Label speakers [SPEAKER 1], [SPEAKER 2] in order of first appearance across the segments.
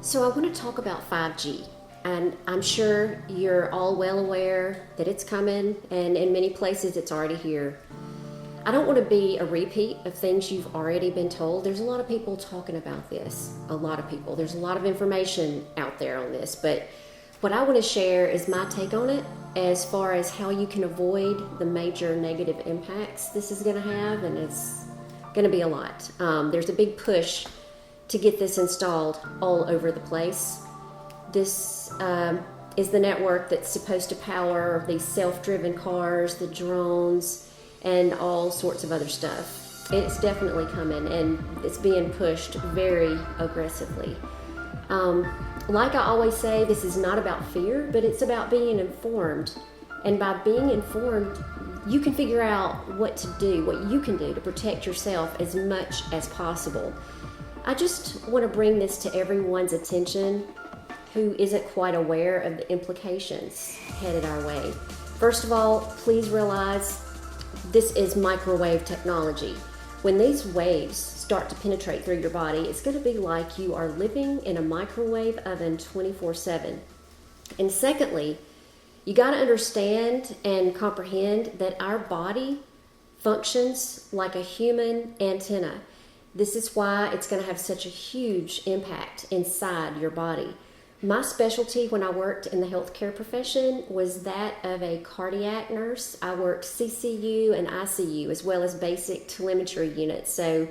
[SPEAKER 1] So I want to talk about 5G, and I'm sure you're all well aware that it's coming, and in many places it's already here. I don't want to be a repeat of things you've already been told. There's a lot of people talking about this, a lot of people. There's a lot of information out there on this, but what I want to share is my take on it as far as how you can avoid the major negative impacts this is going to have, and it's going to be a lot. There's a big push to get this installed all over the place. This is the network that's supposed to power these self-driven cars, the drones, and all sorts of other stuff. It's definitely coming, and it's being pushed very aggressively. Like I always say, this is not about fear, but it's about being informed. And by being informed, you can figure out what to do, what you can do to protect yourself as much as possible. I just want to bring this to everyone's attention who isn't quite aware of the implications headed our way. First of all, please realize this is microwave technology. When these waves start to penetrate through your body, it's going to be like you are living in a microwave oven 24/7. And secondly, you got to understand and comprehend that our body functions like a human antenna. This is why it's going to have such a huge impact inside your body. My specialty when I worked in the healthcare profession was that of a cardiac nurse. I worked CCU and ICU as well as basic telemetry units. So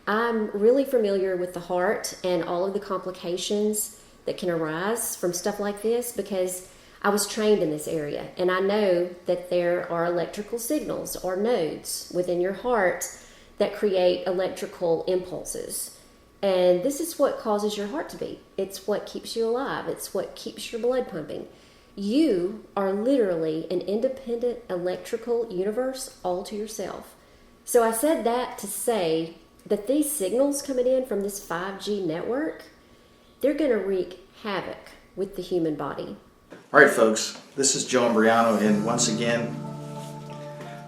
[SPEAKER 1] I'm really familiar with the heart and all of the complications that can arise from stuff like this because I was trained in this area. And I know that there are electrical signals or nodes within your heart that create electrical impulses. And this is what causes your heart to beat. It's what keeps you alive. It's what keeps your blood pumping. You are literally an independent electrical universe all to yourself. So I said that to say that these signals coming in from this 5G network, they're going to wreak havoc with the human body.
[SPEAKER 2] All right, folks, this is Joe Imbriano, and once again,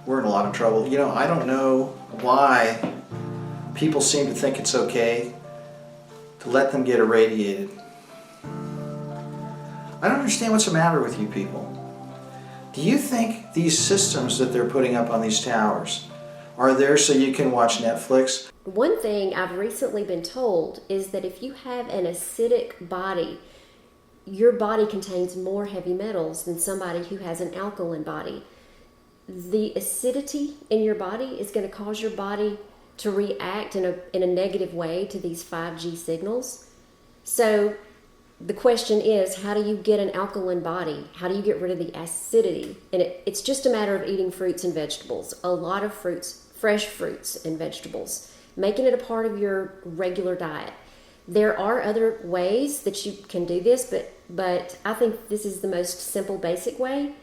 [SPEAKER 2] we're in a lot of trouble. You know, I don't know why people seem to think it's okay to let them get irradiated. I don't understand what's the matter with you people. Do you think these systems that they're putting up on these towers are there so you can watch Netflix?
[SPEAKER 1] One thing I've recently been told is that if you have an acidic body, your body contains more heavy metals than somebody who has an alkaline body. The acidity in your body is going to cause your body to react in a negative way to these 5G signals. So the question is, how do you get an alkaline body? How do you get rid of the acidity? And it's just a matter of eating fruits and vegetables, a lot of fruits, fresh fruits and vegetables, making it a part of your regular diet. There are other ways that you can do this, but I think this is the most simple, basic way.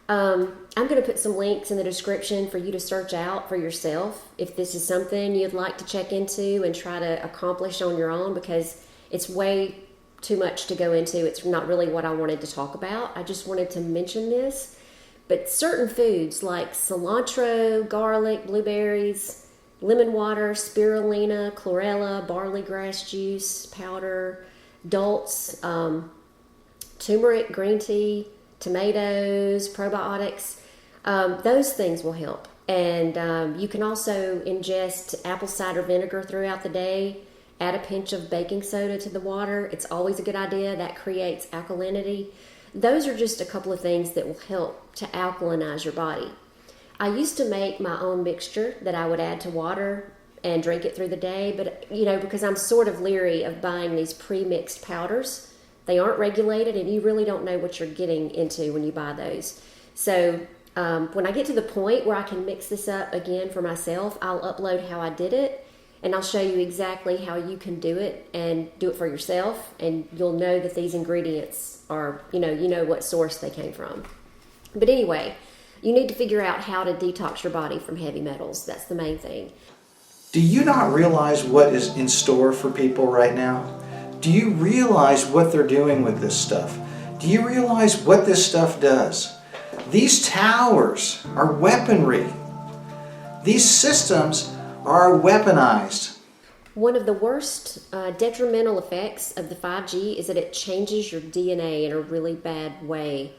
[SPEAKER 1] I'm going to put some links in the description for you to search out for yourself if this is something you'd like to check into and try to accomplish on your own, because it's way too much to go into. It's not really what I wanted to talk about. I just wanted to mention this. But certain foods like cilantro, garlic, blueberries, lemon water, spirulina, chlorella, barley grass juice, powder, dulse, turmeric, green tea, tomatoes, probiotics, those things will help. And you can also ingest apple cider vinegar throughout the day. Add a pinch of baking soda to the water. It's always a good idea. That creates alkalinity. Those are just a couple of things that will help to alkalinize your body. I used to make my own mixture that I would add to water and drink it through the day, but because I'm sort of leery of buying these pre-mixed powders. They aren't regulated, and you really don't know what you're getting into when you buy those. So when I get to the point where I can mix this up again for myself, I'll upload how I did it, and I'll show you exactly how you can do it and do it for yourself, and you'll know that these ingredients are, you know what source they came from. But anyway, you need to figure out how to detox your body from heavy metals. That's the main thing.
[SPEAKER 2] Do you not realize what is in store for people right now? Do you realize what they're doing with this stuff? Do you realize what this stuff does? These towers are weaponry. These systems are weaponized.
[SPEAKER 1] One of the worst detrimental effects of the 5G is that it changes your DNA in a really bad way.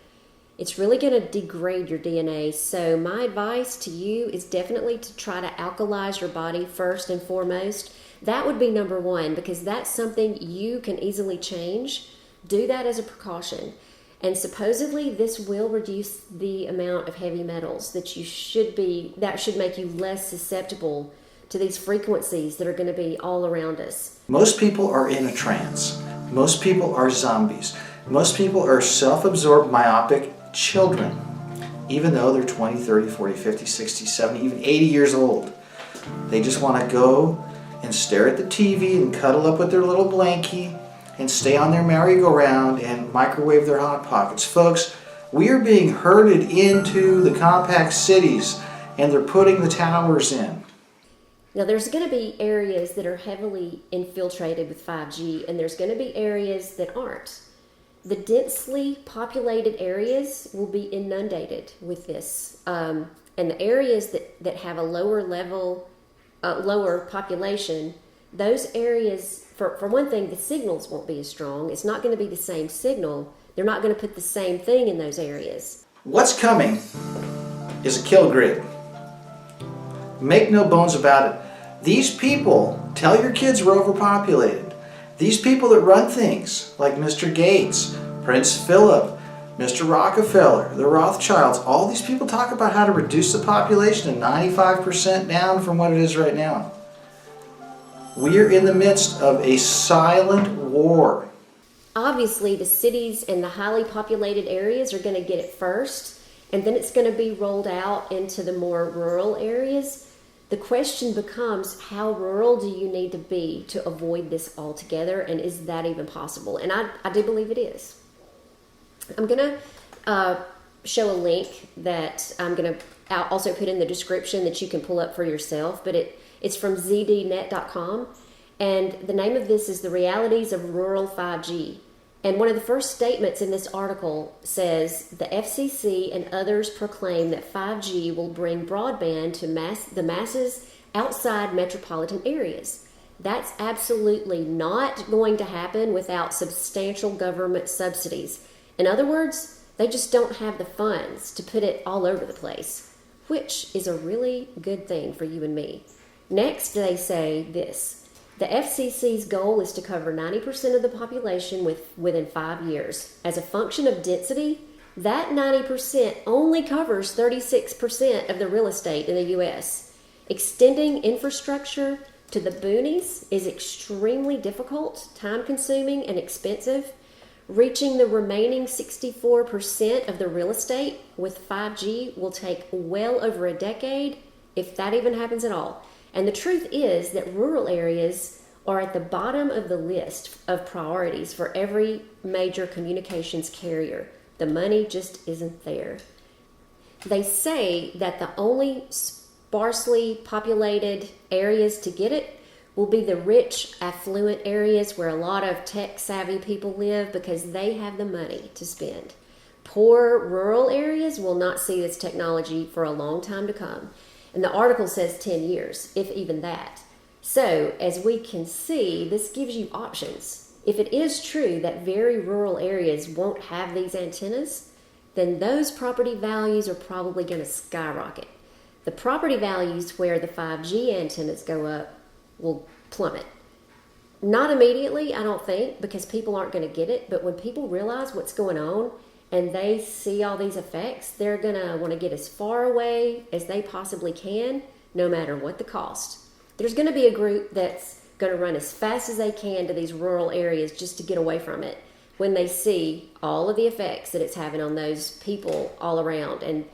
[SPEAKER 1] It's really going to degrade your DNA. So my advice to you is definitely to try to alkalize your body first and foremost. That would be number one, because that's something you can easily change. Do that as a precaution. And supposedly this will reduce the amount of heavy metals that should make you less susceptible to these frequencies that are going to be all around us.
[SPEAKER 2] Most people are in a trance. Most people are zombies. Most people are self-absorbed, myopic children, even though they're 20, 30, 40, 50, 60, 70, even 80 years old. They just want to go and stare at the TV and cuddle up with their little blankie and stay on their merry-go-round and microwave their Hot Pockets. Folks, we are being herded into the compact cities, and they're putting the towers in.
[SPEAKER 1] Now, there's going to be areas that are heavily infiltrated with 5G, and there's going to be areas that aren't. The densely populated areas will be inundated with this. And the areas that have a lower population, those areas, for one thing, the signals won't be as strong. It's not going to be the same signal. They're not going to put the same thing in those areas.
[SPEAKER 2] What's coming is a kill grid. Make no bones about it. These people, tell your kids we're overpopulated. These people that run things like Mr. Gates, Prince Philip, Mr. Rockefeller, the Rothschilds, all these people talk about how to reduce the population to 95% down from what it is right now. We are in the midst of a silent war.
[SPEAKER 1] Obviously, the cities and the highly populated areas are going to get it first, and then it's going to be rolled out into the more rural areas. The question becomes, how rural do you need to be to avoid this altogether, and is that even possible? And I do believe it is. I'm going to show a link that I'm going to also put in the description that you can pull up for yourself, but it's from zdnet.com, and the name of this is The Realities of Rural 5G. And one of the first statements in this article says, the FCC and others proclaim that 5G will bring broadband to the masses outside metropolitan areas. That's absolutely not going to happen without substantial government subsidies. In other words, they just don't have the funds to put it all over the place, which is a really good thing for you and me. Next, they say this. The FCC's goal is to cover 90% of the population within 5 years. As a function of density, that 90% only covers 36% of the real estate in the U.S. Extending infrastructure to the boonies is extremely difficult, time-consuming, and expensive. Reaching the remaining 64% of the real estate with 5G will take well over a decade, if that even happens at all. And the truth is that rural areas are at the bottom of the list of priorities for every major communications carrier. The money just isn't there. They say that the only sparsely populated areas to get it will be the rich, affluent areas where a lot of tech-savvy people live because they have the money to spend. Poor rural areas will not see this technology for a long time to come. And the article says 10 years, if even that. So, as we can see, this gives you options. If it is true that very rural areas won't have these antennas, then those property values are probably going to skyrocket. The property values where the 5G antennas go up will plummet. Not immediately, I don't think, because people aren't going to get it, but when people realize what's going on, and they see all these effects, they're going to want to get as far away as they possibly can, no matter what the cost. There's going to be a group that's going to run as fast as they can to these rural areas just to get away from it when they see all of the effects that it's having on those people all around. And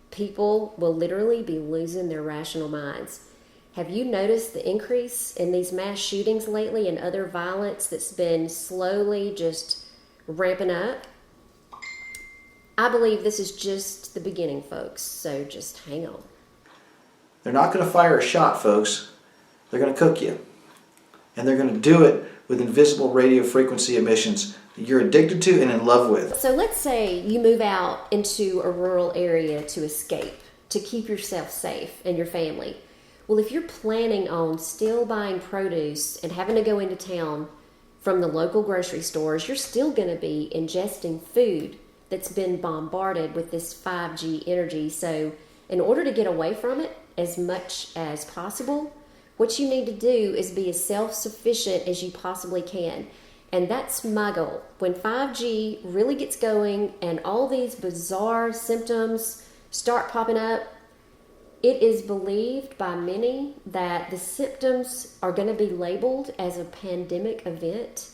[SPEAKER 1] people will literally be losing their rational minds. Have you noticed the increase in these mass shootings lately and other violence that's been slowly just ramping up? I believe this is just the beginning, folks, so just hang on.
[SPEAKER 2] They're not going to fire a shot, folks. They're going to cook you. And they're going to do it with invisible radio frequency emissions that you're addicted to and in love with.
[SPEAKER 1] So let's say you move out into a rural area to escape, to keep yourself safe and your family. Well, if you're planning on still buying produce and having to go into town from the local grocery stores, you're still going to be ingesting food that's been bombarded with this 5G energy. So in order to get away from it as much as possible, what you need to do is be as self-sufficient as you possibly can. And that's my goal. When 5G really gets going and all these bizarre symptoms start popping up, it is believed by many that the symptoms are going to be labeled as a pandemic event,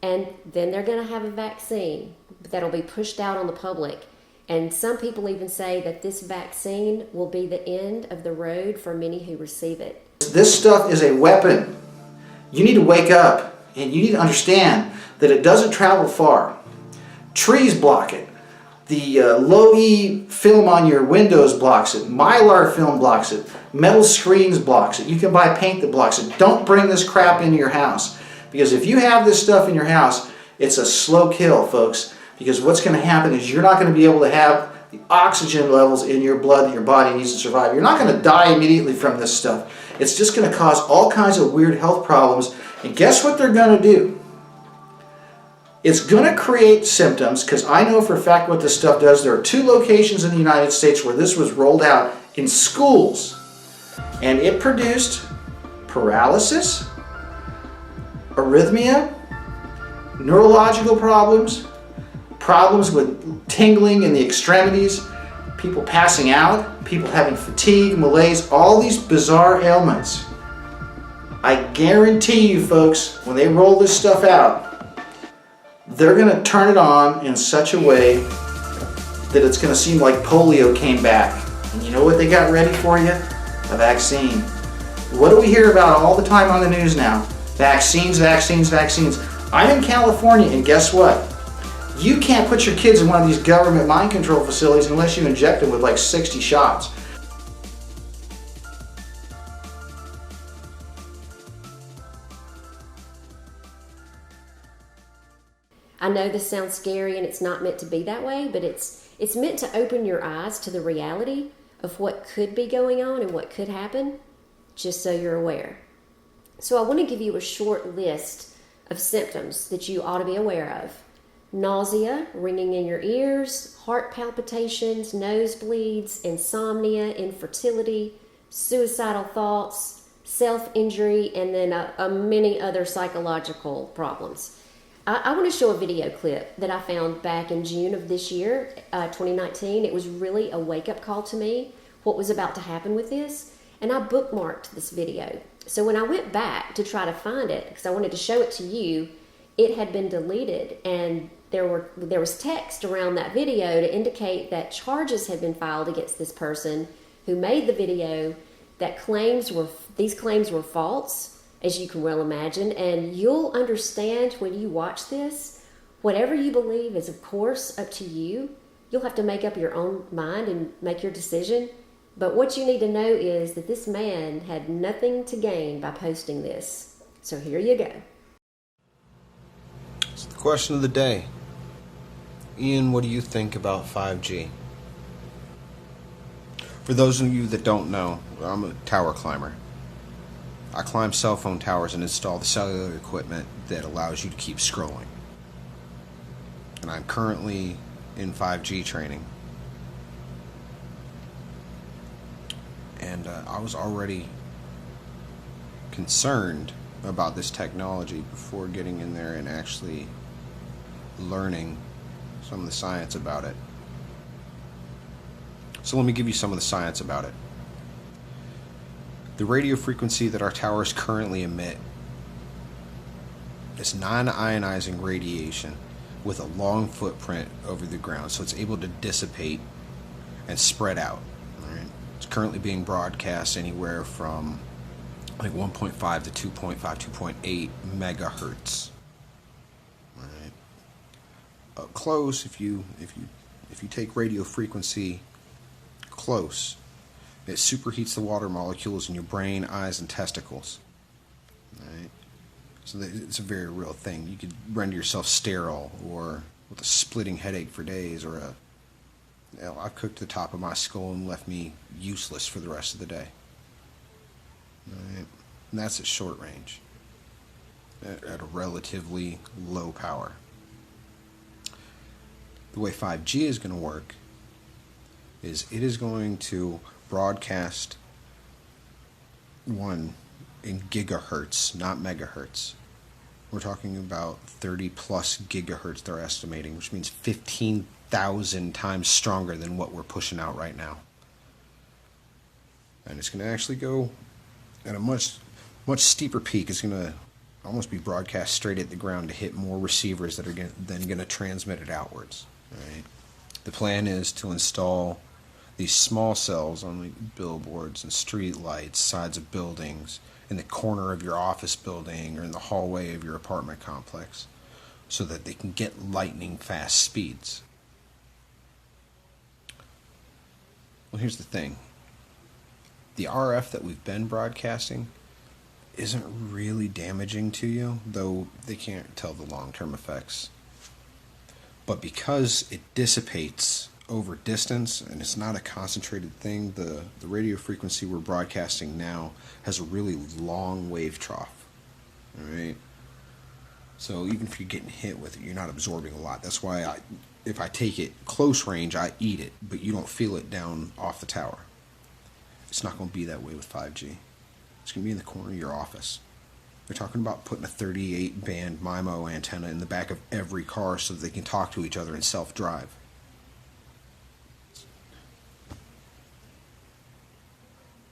[SPEAKER 1] and then they're going to have a vaccine that'll be pushed out on the public. And some people even say that this vaccine will be the end of the road for many who receive it.
[SPEAKER 2] This stuff is a weapon. You need to wake up, and you need to understand that it doesn't travel far. Trees block it. The low-E film on your windows blocks it. Mylar film blocks it. Metal screens blocks it. You can buy paint that blocks it. Don't bring this crap into your house. Because if you have this stuff in your house, it's a slow kill, folks. Because what's going to happen is you're not going to be able to have the oxygen levels in your blood that your body needs to survive. You're not going to die immediately from this stuff. It's just going to cause all kinds of weird health problems. And guess what they're going to do? It's going to create symptoms, because I know for a fact what this stuff does. There are 2 locations in the United States where this was rolled out in schools. And it produced paralysis, arrhythmia, neurological problems, problems with tingling in the extremities, people passing out, people having fatigue, malaise, all these bizarre ailments. I guarantee you, folks, when they roll this stuff out, they're going to turn it on in such a way that it's going to seem like polio came back. And you know what they got ready for you? A vaccine. What do we hear about all the time on the news now? Vaccines, vaccines, vaccines. I'm in California, and guess what? You can't put your kids in one of these government mind control facilities unless you inject them with like 60 shots.
[SPEAKER 1] I know this sounds scary and it's not meant to be that way, but it's meant to open your eyes to the reality of what could be going on and what could happen, just so you're aware. So I want to give you a short list of symptoms that you ought to be aware of. Nausea, ringing in your ears, heart palpitations, nosebleeds, insomnia, infertility, suicidal thoughts, self-injury, and then many other psychological problems. I want to show a video clip that I found back in June of this year, 2019. It was really a wake-up call to me, what was about to happen with this, and I bookmarked this video. So when I went back to try to find it, because I wanted to show it to you, it had been deleted, and there was text around that video to indicate that charges had been filed against this person who made the video, that these claims were false, as you can well imagine. And you'll understand when you watch this, whatever you believe is of course up to you. You'll have to make up your own mind and make your decision. But what you need to know is that this man had nothing to gain by posting this. So here you go.
[SPEAKER 3] It's the question of the day. Ian, what do you think about 5G? For those of you that don't know, I'm a tower climber. I climb cell phone towers and install the cellular equipment that allows you to keep scrolling. And I'm currently in 5G training. And I was already concerned about this technology before getting in there and actually learning some of the science about it. So let me give you some of the science about it. The radio frequency that our towers currently emit is non-ionizing radiation with a long footprint over the ground, so it's able to dissipate and spread out. Right? It's currently being broadcast anywhere from like 1.5 to 2.5, 2.8 megahertz. Right? Up close, if you take radio frequency close, it superheats the water molecules in your brain, eyes, and testicles. Right? So it's a very real thing. You could render yourself sterile or with a splitting headache for days, or I've cooked the top of my skull and left me useless for the rest of the day. Right? And that's at short range, at a relatively low power. The way 5G is going to work is it is going to broadcast in gigahertz, not megahertz. We're talking about 30 plus gigahertz they're estimating, which means 15,000 times stronger than what we're pushing out right now. And it's going to actually go at a much steeper peak. It's going to almost be broadcast straight at the ground to hit more receivers that are then going to transmit it outwards. Right? The plan is to install these small cells on like billboards and street lights, sides of buildings, in the corner of your office building or in the hallway of your apartment complex, so that they can get lightning fast speeds. Well, here's the thing. The RF that we've been broadcasting isn't really damaging to you, though they can't tell the long-term effects. But because it dissipates over distance and it's not a concentrated thing, the radio frequency we're broadcasting now has a really long wave trough. All right? So even if you're getting hit with it, you're not absorbing a lot. That's why if I take it close range, I eat it, but you don't feel it down off the tower. It's not going to be that way with 5G. It's going to be in the corner of your office. They're talking about putting a 38 band MIMO antenna in the back of every car so that they can talk to each other and self-drive.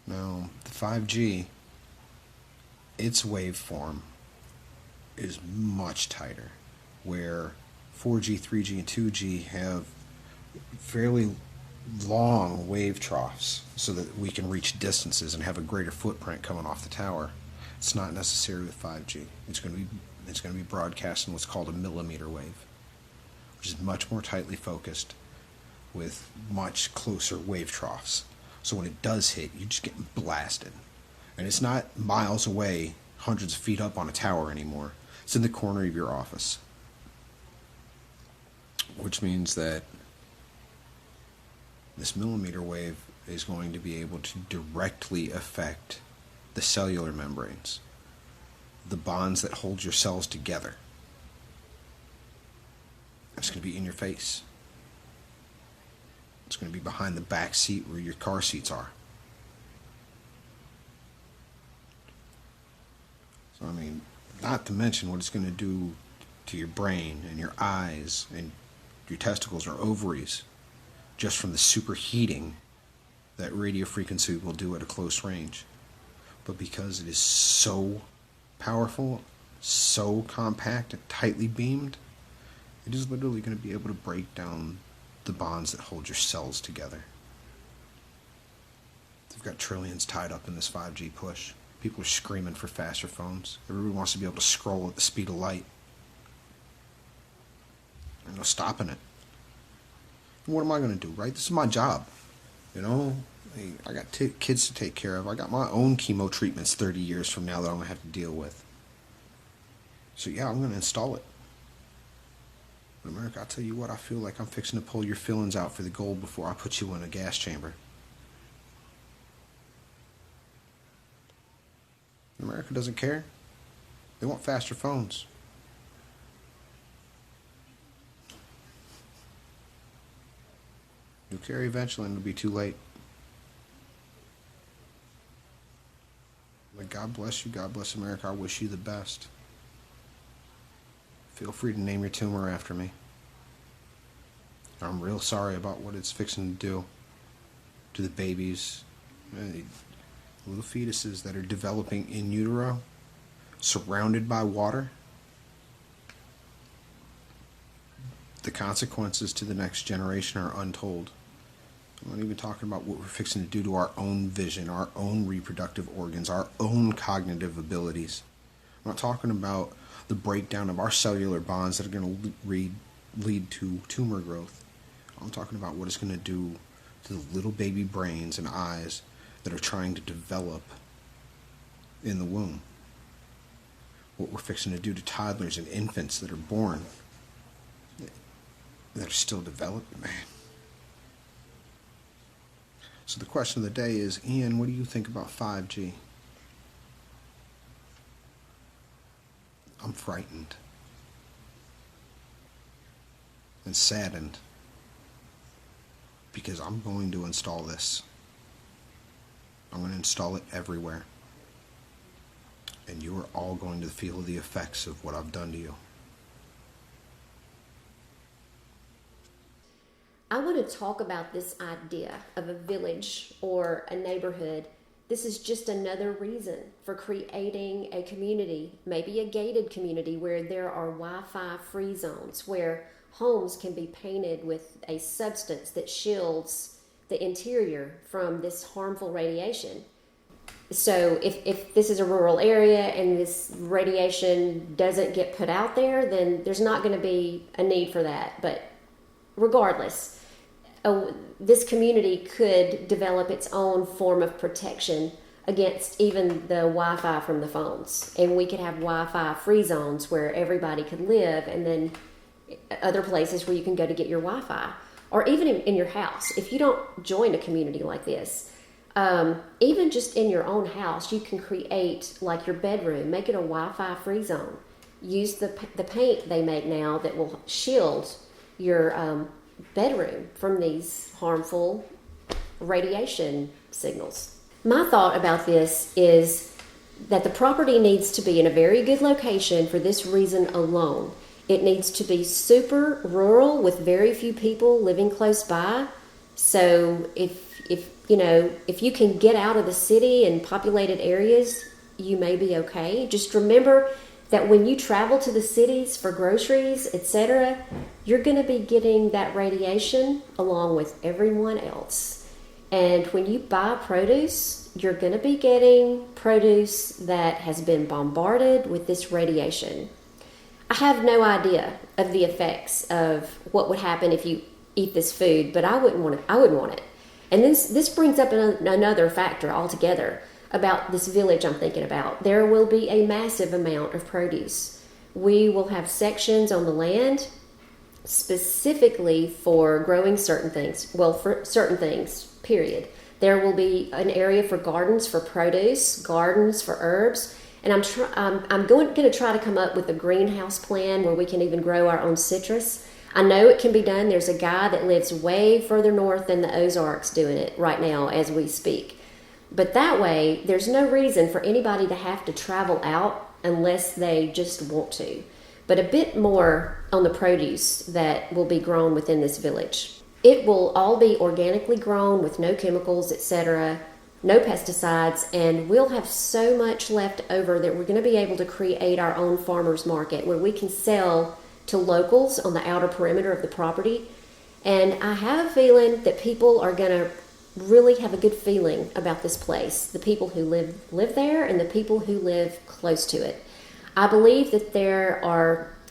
[SPEAKER 3] Now, the 5G, its waveform is much tighter, where 4G, 3G, and 2G have fairly long wave troughs so that we can reach distances and have a greater footprint coming off the tower. It's not necessary with 5G. It's going to be broadcast in what's called a millimeter wave, which is much more tightly focused with much closer wave troughs. So when it does hit, you just get blasted. And it's not miles away, hundreds of feet up on a tower anymore. It's in the corner of your office. Which means that this millimeter wave is going to be able to directly affect the cellular membranes, the bonds that hold your cells together. It's going to be in your face. It's going to be behind the back seat where your car seats are. So, I mean, not to mention what it's going to do to your brain and your eyes and your testicles or ovaries just from the superheating that radio frequency will do at a close range. But because it is so powerful, so compact and tightly beamed, it is literally going to be able to break down the bonds that hold your cells together. They've got trillions tied up in this 5G push. People are screaming for faster phones. Everybody wants to be able to scroll at the speed of light. There's no stopping it. What am I going to do, right? This is my job. You know, I got kids to take care of. I got my own chemo treatments 30 years from now that I'm going to have to deal with. So yeah, I'm going to install it. But America, I'll tell you what, I feel like I'm fixing to pull your fillings out for the gold before I put you in a gas chamber. America doesn't care. They want faster phones. You'll carry eventually and it'll be too late. But God bless you. God bless America. I wish you the best. Feel free to name your tumor after me. I'm real sorry about what it's fixing to do to the babies, little fetuses that are developing in utero, surrounded by water. The consequences to the next generation are untold. I'm not even talking about what we're fixing to do to our own vision, our own reproductive organs, our own cognitive abilities. I'm not talking about the breakdown of our cellular bonds that are going to lead to tumor growth. I'm talking about what it's going to do to the little baby brains and eyes that are trying to develop in the womb. What we're fixing to do to toddlers and infants that are born, that are still developing, man. So the question of the day is, Ian, what do you think about 5G? I'm frightened and saddened because I'm going to install this. I'm going to install it everywhere. And you are all going to feel the effects of what I've done to you.
[SPEAKER 1] I want to talk about this idea of a village or a neighborhood. This is just another reason for creating a community, maybe a gated community, where there are Wi-Fi free zones, where homes can be painted with a substance that shields the interior from this harmful radiation. So if this is a rural area and this radiation doesn't get put out there, then there's not going to be a need for that. But regardless, this community could develop its own form of protection against even the Wi-Fi from the phones. And we could have Wi-Fi free zones where everybody could live, and then other places where you can go to get your Wi-Fi. Or even in your house. If you don't join a community like this, even just in your own house, you can create like your bedroom, make it a Wi-Fi free zone. Use the paint they make now that will shield your bedroom from these harmful radiation signals. My thought about this is that the property needs to be in a very good location for this reason alone. It needs to be super rural with very few people living close by. So if you can get out of the city and populated areas, you may be okay. Just remember that when you travel to the cities for groceries, etc., you're going to be getting that radiation along with everyone else. And when you buy produce, you're going to be getting produce that has been bombarded with this radiation. I have no idea of the effects of what would happen if you eat this food, but I wouldn't want it. And this brings up another factor altogether about this village I'm thinking about. There will be a massive amount of produce. We will have sections on the land specifically for growing certain things. Well, for certain things, period. There will be an area for gardens for produce, gardens for herbs. And I'm going to try to come up with a greenhouse plan where we can even grow our own citrus. I know it can be done. There's a guy that lives way further north than the Ozarks doing it right now as we speak. But that way, there's no reason for anybody to have to travel out unless they just want to. But a bit more on the produce that will be grown within this village. It will all be organically grown with no chemicals, etc., no pesticides, and we'll have so much left over that we're going to be able to create our own farmers market where we can sell to locals on the outer perimeter of the property. And I have a feeling that people are going to really have a good feeling about this place, the people who live there and the people who live close to it. I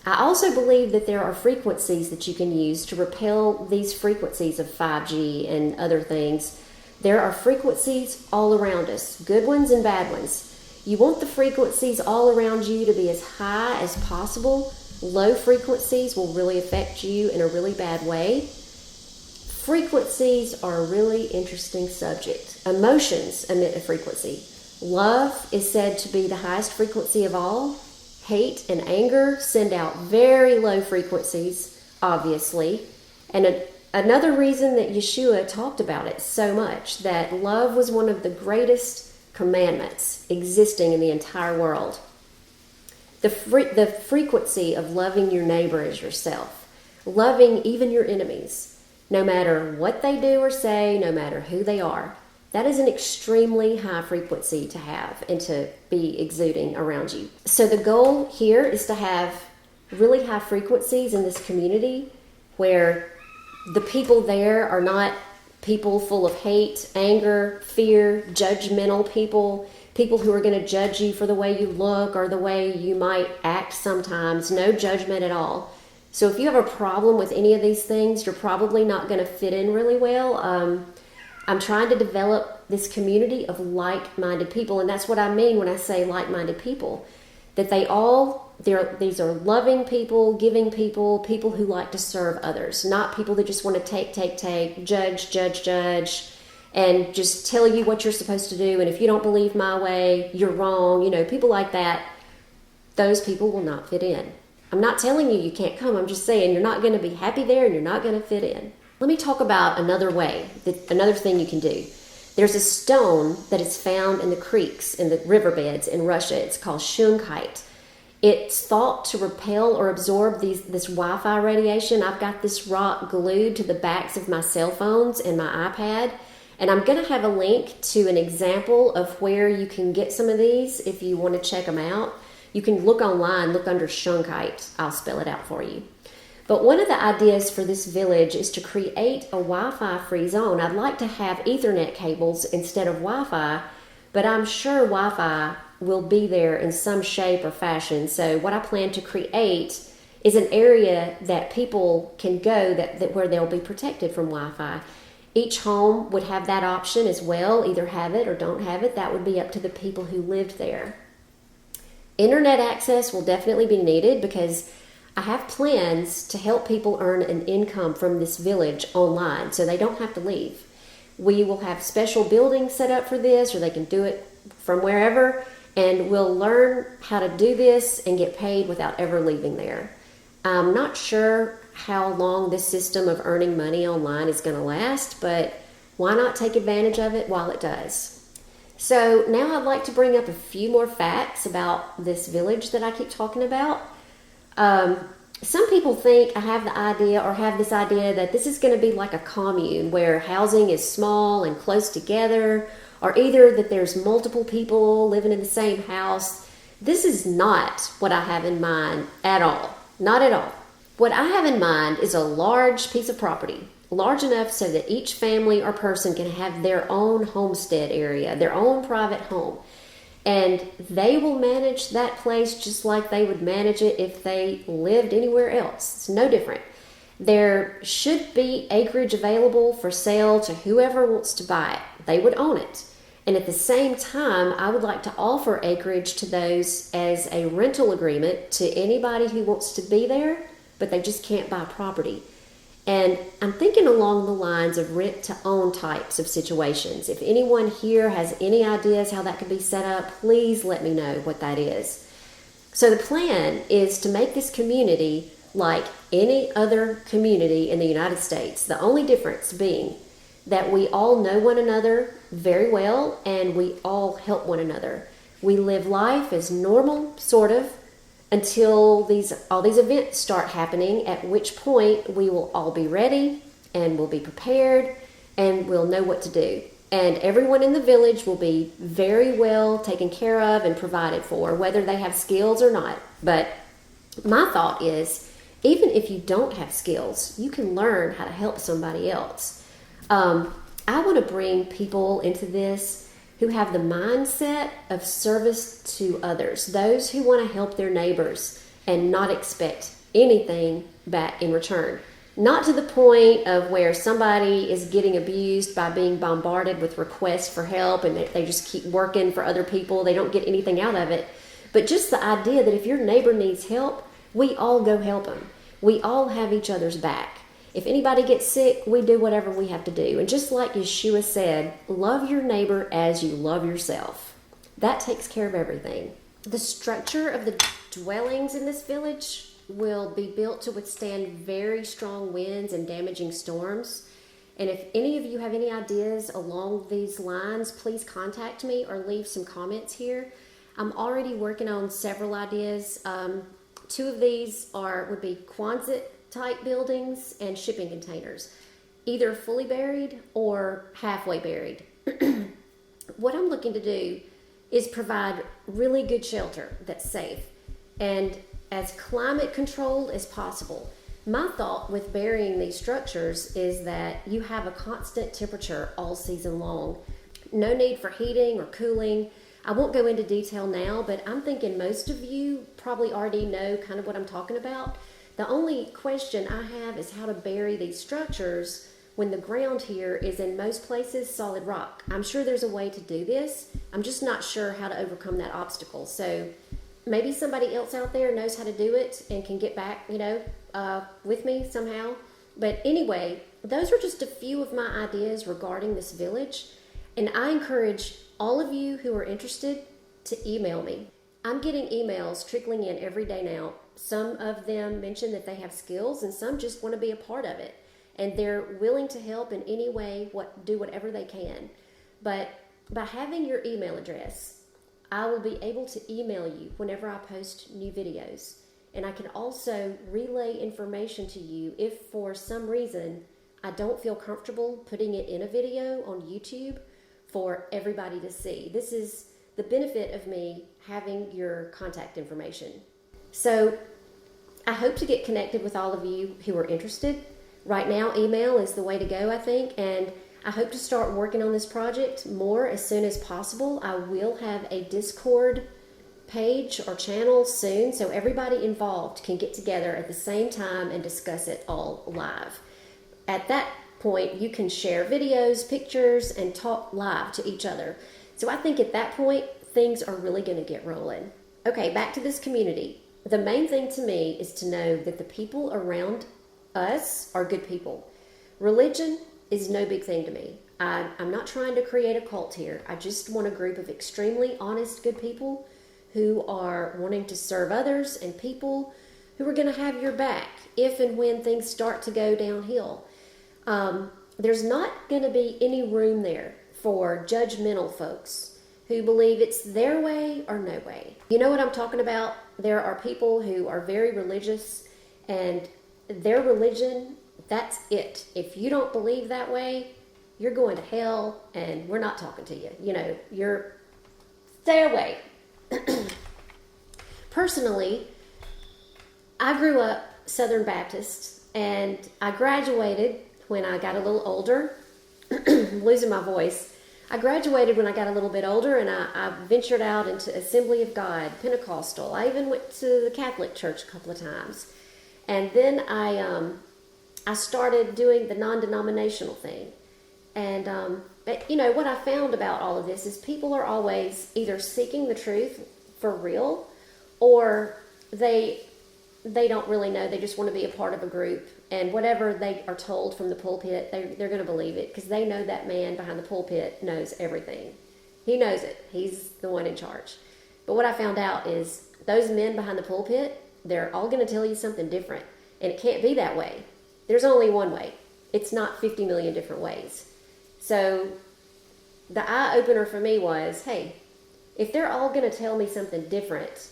[SPEAKER 1] also believe that there are frequencies that you can use to repel these frequencies of 5G and other things. There are frequencies all around us, good ones and bad ones. You want the frequencies all around you to be as high as possible. Low frequencies will really affect you in a really bad way. Frequencies are a really interesting subject. Emotions emit a frequency. Love is said to be the highest frequency of all. Hate and anger send out very low frequencies, obviously. And another reason that Yeshua talked about it so much, that love was one of the greatest commandments existing in the entire world. The frequency of loving your neighbor as yourself, loving even your enemies, no matter what they do or say, no matter who they are. That is an extremely high frequency to have and to be exuding around you. So the goal here is to have really high frequencies in this community where the people there are not people full of hate, anger, fear, judgmental people who are going to judge you for the way you look or the way you might act sometimes. No judgment at all. So if you have a problem with any of these things, you're probably not going to fit in really well. I'm trying to develop this community of like-minded people, and that's what I mean when I say like-minded people. That these are loving people, giving people, people who like to serve others, not people that just want to take, judge, and just tell you what you're supposed to do, and if you don't believe my way, you're wrong. People like that those people will not fit in. I'm not telling you can't come. I'm just saying you're not going to be happy there and you're not going to fit in. Let me talk about another way, another thing you can do. There's a stone that is found in the creeks, in the riverbeds in Russia. It's called shungite. It's thought to repel or absorb this Wi-Fi radiation. I've got this rock glued to the backs of my cell phones and my iPad. And I'm going to have a link to an example of where you can get some of these if you want to check them out. You can look online, look under shungite. I'll spell it out for you. But one of the ideas for this village is to create a Wi-Fi free zone. I'd like to have Ethernet cables instead of Wi-Fi, but I'm sure Wi-Fi will be there in some shape or fashion. So what I plan to create is an area that people can go that where they'll be protected from Wi-Fi. Each home would have that option as well, either have it or don't have it. That would be up to the people who lived there. Internet access will definitely be needed because I have plans to help people earn an income from this village online so they don't have to leave. We will have special buildings set up for this, or they can do it from wherever, and we'll learn how to do this and get paid without ever leaving there. I'm not sure how long this system of earning money online is going to last, but why not take advantage of it while it does? So now I'd like to bring up a few more facts about this village that I keep talking about. Some people think I have this idea that this is going to be like a commune where housing is small and close together, or either that there's multiple people living in the same house. This is not what I have in mind at all. Not at all. What I have in mind is a large piece of property, large enough so that each family or person can have their own homestead area, their own private home. And they will manage that place just like they would manage it if they lived anywhere else. It's no different. There should be acreage available for sale to whoever wants to buy it. They would own it. And at the same time, I would like to offer acreage to those as a rental agreement to anybody who wants to be there, but they just can't buy property. And I'm thinking along the lines of rent-to-own types of situations. If anyone here has any ideas how that could be set up, please let me know what that is. So the plan is to make this community like any other community in the United States. The only difference being that we all know one another very well and we all help one another. We live life as normal, sort of, until all these events start happening, at which point we will all be ready and we'll be prepared and we'll know what to do. And everyone in the village will be very well taken care of and provided for, whether they have skills or not. But my thought is, even if you don't have skills, you can learn how to help somebody else. I want to bring people into this who have the mindset of service to others, those who want to help their neighbors and not expect anything back in return. Not to the point of where somebody is getting abused by being bombarded with requests for help and they just keep working for other people. They don't get anything out of it. But just the idea that if your neighbor needs help, we all go help them. We all have each other's back. If anybody gets sick, we do whatever we have to do. And just like Yeshua said, love your neighbor as you love yourself. That takes care of everything. The structure of the dwellings in this village will be built to withstand very strong winds and damaging storms. And if any of you have any ideas along these lines, please contact me or leave some comments here. I'm already working on several ideas. Two of these would be Quonset type buildings and shipping containers, either fully buried or halfway buried. What I'm looking to do is provide really good shelter that's safe and as climate controlled as possible. My thought with burying these structures is that you have a constant temperature all season long. No need for heating or cooling. I won't go into detail now, but I'm thinking most of you probably already know kind of what I'm talking about. The only question I have is how to bury these structures when the ground here is in most places solid rock. I'm sure there's a way to do this. I'm just not sure how to overcome that obstacle. So maybe somebody else out there knows how to do it and can get back, with me somehow. But anyway, those are just a few of my ideas regarding this village. And I encourage all of you who are interested to email me. I'm getting emails trickling in every day now. Some of them mention that they have skills, and some just want to be a part of it. And they're willing to help in any way, do whatever they can. But by having your email address, I will be able to email you whenever I post new videos. And I can also relay information to you if for some reason I don't feel comfortable putting it in a video on YouTube for everybody to see. This is the benefit of me having your contact information. So I hope to get connected with all of you who are interested. Right now, email is the way to go, I think, and I hope to start working on this project more as soon as possible. I will have a Discord page or channel soon, so everybody involved can get together at the same time and discuss it all live. At that point, you can share videos, pictures, and talk live to each other. So I think at that point, things are really going to get rolling. Okay, back to this community. The main thing to me is to know that the people around us are good people. Religion is no big thing to me. I'm not trying to create a cult here. I just want a group of extremely honest, good people who are wanting to serve others and people who are going to have your back if and when things start to go downhill. There's not going to be any room there for judgmental folks who believe it's their way or no way. You know what I'm talking about? There are people who are very religious, and their religion, that's it. If you don't believe that way, you're going to hell, and we're not talking to you. Stay away. Personally, I grew up Southern Baptist, and I graduated when I got a little older. I'm losing my voice. I graduated when I got a little bit older, and I ventured out into Assembly of God, Pentecostal. I even went to the Catholic Church a couple of times. And then I started doing the non-denominational thing. And, what I found about all of this is people are always either seeking the truth for real, or they don't really know. They just want to be a part of a group. And whatever they are told from the pulpit, they're going to believe it because they know that man behind the pulpit knows everything. He knows it. He's the one in charge. But what I found out is those men behind the pulpit, they're all going to tell you something different. And it can't be that way. There's only one way. It's not 50 million different ways. So the eye-opener for me was, hey, if they're all going to tell me something different,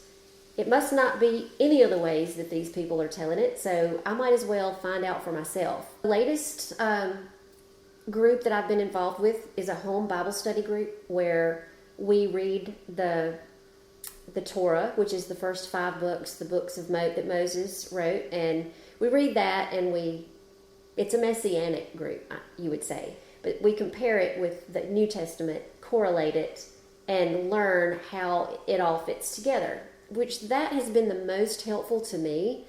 [SPEAKER 1] it must not be any of the ways that these people are telling it, so I might as well find out for myself. The latest group that I've been involved with is a home Bible study group where we read the Torah, which is the first 5 books, the books of that Moses wrote, and we read that, and it's a messianic group, you would say, but we compare it with the New Testament, correlate it, and learn how it all fits together, which that has been the most helpful to me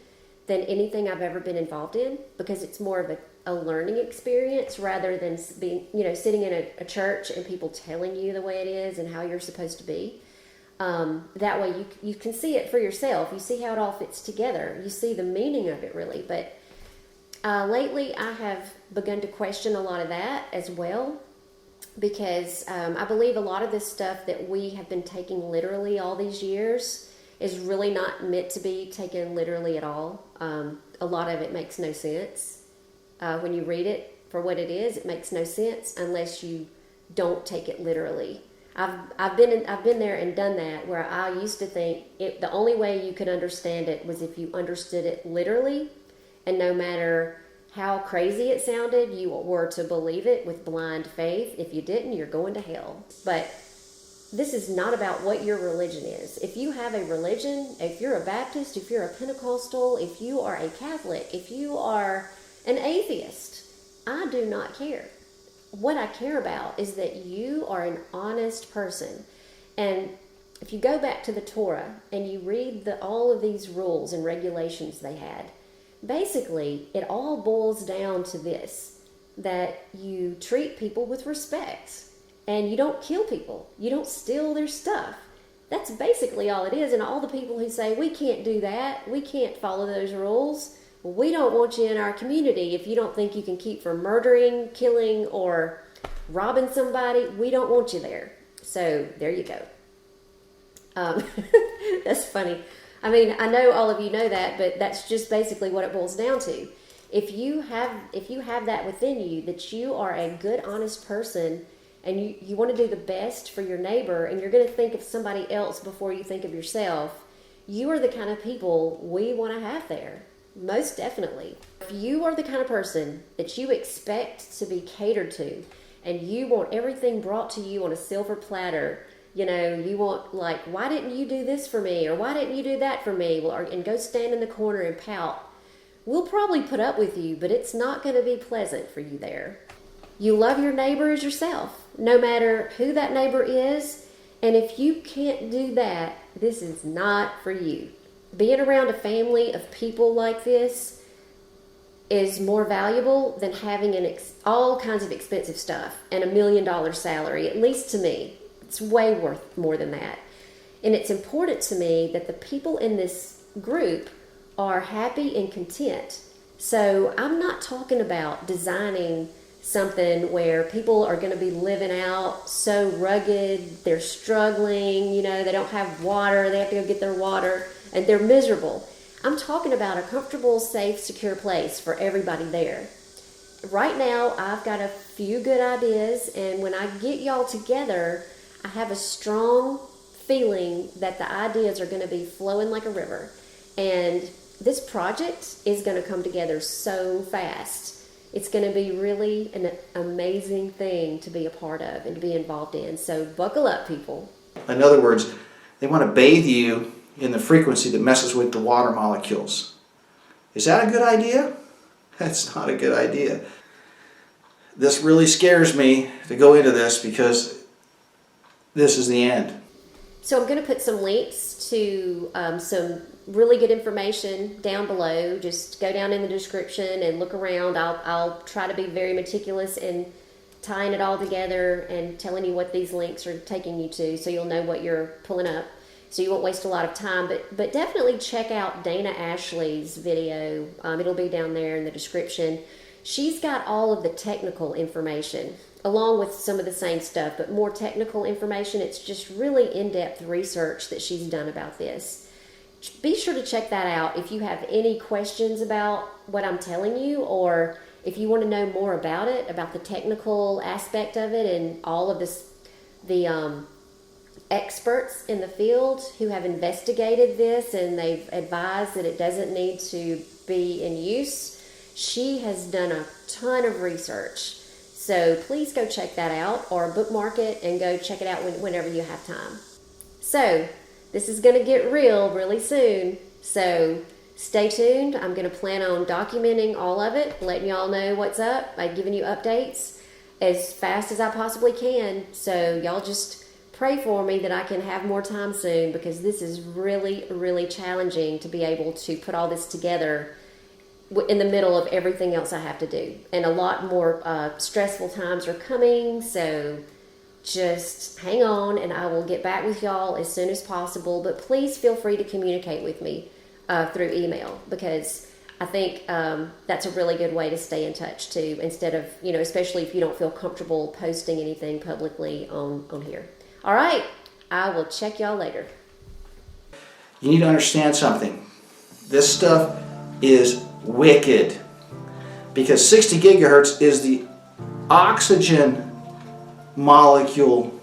[SPEAKER 1] than anything I've ever been involved in, because it's more of a learning experience rather than being, sitting in a church and people telling you the way it is and how you're supposed to be. That way you can see it for yourself. You see how it all fits together. You see the meaning of it, really. But lately I have begun to question a lot of that as well, because I believe a lot of this stuff that we have been taking literally all these years is really not meant to be taken literally at all. A lot of it makes no sense. When you read it for what it is, it makes no sense unless you don't take it literally. I've been there and done that, where I used to think the only way you could understand it was if you understood it literally, and no matter how crazy it sounded, you were to believe it with blind faith. If you didn't, you're going to hell. But this is not about what your religion is. If you have a religion, if you're a Baptist, if you're a Pentecostal, if you are a Catholic, if you are an atheist, I do not care. What I care about is that you are an honest person. And if you go back to the Torah and you read all of these rules and regulations they had, basically it all boils down to this, that you treat people with respect and you don't kill people. You don't steal their stuff. That's basically all it is. And all the people who say, we can't do that, we can't follow those rules, we don't want you in our community if you don't think you can keep from murdering, killing, or robbing somebody. We don't want you there. So there you go. Um, that's funny. I mean, I know all of you know that, but that's just basically what it boils down to. If you have that within you, that you are a good, honest person, and you want to do the best for your neighbor, and you're going to think of somebody else before you think of yourself, you are the kind of people we want to have there. Most definitely. If you are the kind of person that you expect to be catered to, and you want everything brought to you on a silver platter, you know, you want, like, why didn't you do this for me? Or why didn't you do that for me? Well, and go stand in the corner and pout. We'll probably put up with you, but it's not going to be pleasant for you there. You love your neighbor as yourself, no matter who that neighbor is. And if you can't do that, this is not for you. Being around a family of people like this is more valuable than having all kinds of expensive stuff and $1 million salary, at least to me. It's way worth more than that. And it's important to me that the people in this group are happy and content. So I'm not talking about designing something where people are going to be living out so rugged, they're struggling, you know, they don't have water, they have to go get their water, and they're miserable. I'm talking about a comfortable, safe, secure place for everybody there. Right now, I've got a few good ideas, and when I get y'all together, I have a strong feeling that the ideas are going to be flowing like a river. And this project is going to come together so fast. It's going to be really an amazing thing to be a part of and to be involved in. So buckle up, people.
[SPEAKER 2] In other words, they want to bathe you in the frequency that messes with the water molecules. Is that a good idea? That's not a good idea. This really scares me to go into this because this is the end.
[SPEAKER 1] So I'm going to put some links to some really good information down below. Just go down in the description and look around. I'll try to be very meticulous in tying it all together and telling you what these links are taking you to, so you'll know what you're pulling up, so you won't waste a lot of time. But definitely check out Dana Ashley's video. It'll be down there in the description. She's got all of the technical information, along with some of the same stuff, but more technical information. It's just really in-depth research that she's done about this. Be sure to check that out if you have any questions about what I'm telling you, or if you want to know more about it, about the technical aspect of it, and all of the experts in the field who have investigated this and they've advised that it doesn't need to be in use. She has done a ton of research. So please go check that out, or bookmark it and go check it out whenever you have time. So this is going to get real really soon. So stay tuned. I'm going to plan on documenting all of it, letting y'all know what's up, by giving you updates as fast as I possibly can. So y'all just pray for me that I can have more time soon, because this is really, really challenging to be able to put all this together in the middle of everything else I have to do. And a lot more stressful times are coming, so just hang on and I will get back with y'all as soon as possible. But please feel free to communicate with me through email, because I think that's a really good way to stay in touch too, instead of, you know, especially if you don't feel comfortable posting anything publicly on here. All right, I will check y'all later.
[SPEAKER 2] You need to understand something. This stuff is wicked, because 60 gigahertz is the oxygen molecule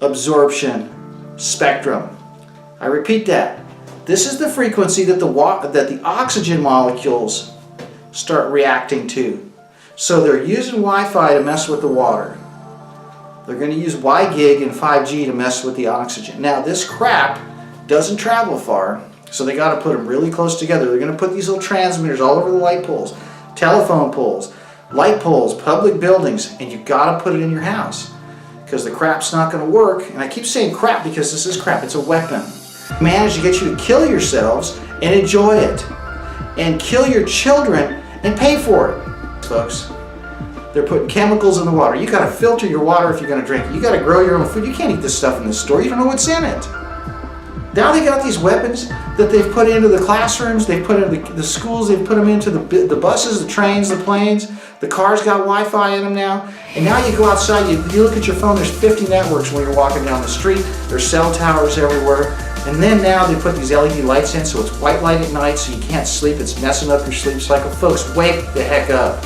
[SPEAKER 2] absorption spectrum. I repeat that. This is the frequency that the oxygen molecules start reacting to. So they're using Wi-Fi to mess with the water. They're going to use WiGig and 5G to mess with the oxygen. Now this crap doesn't travel far, so they got to put them really close together. They're going to put these little transmitters all over the light poles, telephone poles, light poles, public buildings, and you've got to put it in your house, because the crap's not going to work. And I keep saying crap because this is crap. It's a weapon. Manage to get you to kill yourselves and enjoy it, and kill your children and pay for it, folks. They're putting chemicals in the water. You got to filter your water if you're going to drink it. You got to grow your own food. You can't eat this stuff in the store. You don't know what's in it. Now they got these weapons that they've put into the classrooms, they've put into the schools, they've put them into the buses, the trains, the planes. The cars got Wi-Fi in them now. And now you go outside, you look at your phone, there's 50 networks when you're walking down the street. There's cell towers everywhere. And then now they put these LED lights in so it's white light at night so you can't sleep. It's messing up your sleep cycle. Folks, wake the heck up.